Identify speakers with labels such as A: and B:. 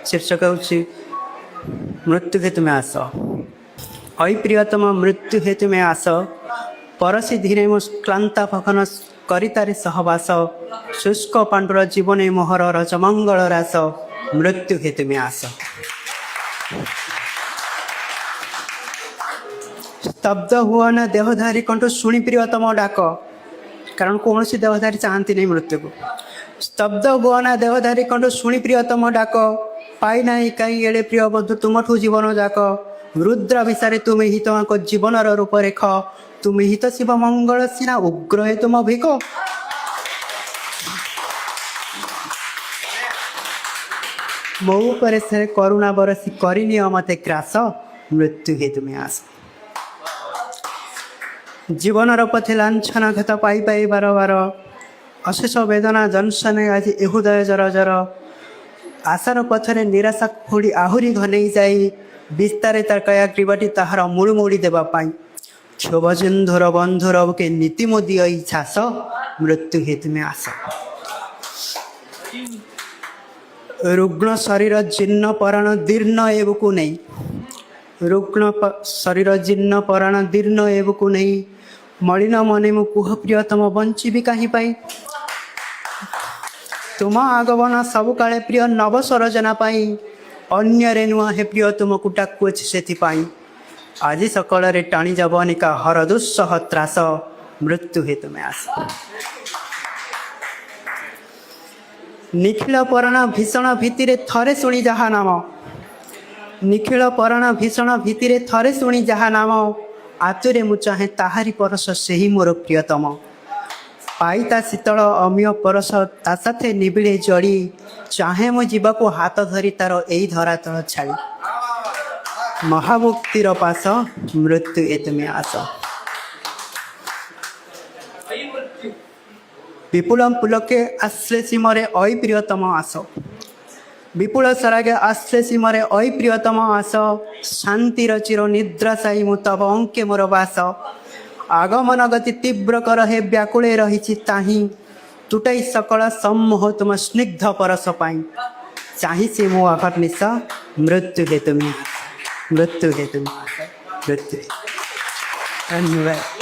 A: शीर्षक ହେଉଛି ମୃତ୍ୟୁ ହେ ତୁମେ ଆସ। ଅଇ ପ୍ରିୟତମ ମୃତ୍ୟୁ ହେ ତୁମେ ଆସ, ପରଶି ଧୀରେ ମୋ କ୍ଳାନ୍ତା ଫକନ କରିତାରେ ସହବାସ, ଶୁଷ୍କ ପାଣ୍ଡୁର ଜୀବନେ ମୋହର ରଜମଙ୍ଗଳ ରାସ, ମୃତ୍ୟୁ ହେ ତୁମେ ଆସ। ସ୍ତବ୍ଧ ହୁଅ ନା ଦେହଧାରୀ କଣ୍ଠ ଶୁଣି ପ୍ରିୟତମ ଡାକ, କାରଣ କୌଣସି ଦେହଧାରୀ ଚାହାନ୍ତି ନାହିଁ ମୃତ୍ୟୁକୁ। ସ୍ତବ୍ଧ ହୁଅ ନା ଦେହଧାରୀ କଣ୍ଠ ଶୁଣି ପ୍ରିୟତମ ଡାକ, ପାଇ ନାହିଁ କାହିଁ ଏଡ଼େ ପ୍ରିୟ ବନ୍ଧୁ ତୁମଠୁ ଜୀବନ ଯାକ। ରୁଦ୍ର ବିଷାରେ ତୁମେ ହିଁ ତୁମଙ୍କ ଜୀବନର ରୂପରେଖ, ତୁମେ ହିଁ ତ ଶିବ ମଙ୍ଗଳ ସିନା ଉଗ୍ର ହେ ତୁମ ଭିକ। ମୋ ଉପରେ ସେ କରୁଣା ବରସି କରିନିଅ ମତେ ଗ୍ରାସ, ମୃତ୍ୟୁ ହେ ତୁମେ ଆସ। ଜୀବନର ପଥେ ଲାଞ୍ଛନ ଘାତ ପାଇ ପାଇ ବାର ବାର, ଅଶେଷ ବେଦନା ଜନସନେ ଆଜି ଏ ହୃଦୟ ଜର ଜର। ଆଶାର ପଥରେ ନିରାଶା ଫୋଡ଼ି ଆହୁରି ଘନେଇ ଯାଇ, ବିସ୍ତାରେ ତାର କୟା ଗ୍ରୀବଟି ତାହାର ମୁଳୁ ମୋଡ଼ି ଦେବା ପାଇଁ। କ୍ଷୋଭଜେନ୍ଧୁର ବନ୍ଧୁର ବୁକେ ନୀତି ମୋ ଦିଅ ଇଚ୍ଛାସ, ମୃତ୍ୟୁ ହେ ତୁମେ ଆସ। ରୁଗ୍ଣ ଶରୀର ଜୀର୍ଣ୍ଣ ପରାଣ ଦୀର୍ଣ୍ଣ ଏବକୁ ନେଇ, ରୁଗ୍ଣ ଶରୀର ଜୀର୍ଣ୍ଣ ପରାଣ ଦୀର୍ଣ୍ଣ ଏବକୁ ନେଇ, ମଳିନ ମନେ ମୁଁ କୁହ ପ୍ରିୟତମ ବଞ୍ଚିବି କାହିଁ ପାଇଁ। ତୁମ ଆଗମନ ସବୁ କାଳେ ପ୍ରିୟ ନବ ସରୋଜନା ପାଇଁ, ଅନ୍ୟରେ ନୁହଁ ହେ ପ୍ରିୟ ତୁମକୁ ଡାକୁଅଛି ସେଥିପାଇଁ। ଆଜି ସକାଳରେ ଟାଣି ଯବନିକା ହର ଦୁଃସହ ତ୍ରାସ, ମୃତ୍ୟୁ ହେ ତୁମେ ଆସ। ନିଖିଳ ପରାଣ ଭୀଷଣ ଭୀତିରେ ଥରେ ଶୁଣି ଯାହା ନାମ, ନିଖିଳ ପରାଣ ଭୀଷଣ ଭୀତିରେ ଥରେ ଶୁଣି ଯାହା ନାମ, ଆତୁରେ ମୁଁ ଚାହେଁ ତାହାରି ପରଶ ସେହି ମୋର ପ୍ରିୟତମ। ପାଇ ତା ଶୀତଳ ଅମୀୟ ପରଶ ତା ସାଥେ ନିବିଡ଼େ ଜଡ଼ି, ଚାହେଁ ମୁଁ ଯିବାକୁ ହାତ ଧରି ତାର ଏଇ ଧରାତଳ ଛାଡ଼ି। ମହାମୁକ୍ତିର ପାଶ, ମୃତ୍ୟୁ ଏ ତୁମେ ଆସ। ବିପୁଳ ପୁଲକେ ଆଶ୍ଲେ ସୀମରେ ଅଇ ପ୍ରିୟତମ ଆସ, ବିପୁଳ ସରାগে ଆଶ୍ଲେ ସୀମରେ ଅଇ ପ୍ରିୟତମ ଆସ। ଶାନ୍ତିର ଚିର ନିଦ୍ରାଶାୟୀ ମୁଁ ତବ ଅଙ୍କେ ମୋର ବାସ। আগমন গতি তীব্র কর হে ব্যাকুলে রহিছি তাহি, টুটাই সকল সম্মোহ তুম স্নিগ্ধ পরশ পাই। চাহিছি মো অকর্নিশ, মৃত্যু হে তুমি, মৃত্যু হে তুমি, মৃত্যু। ধন্যবাদ।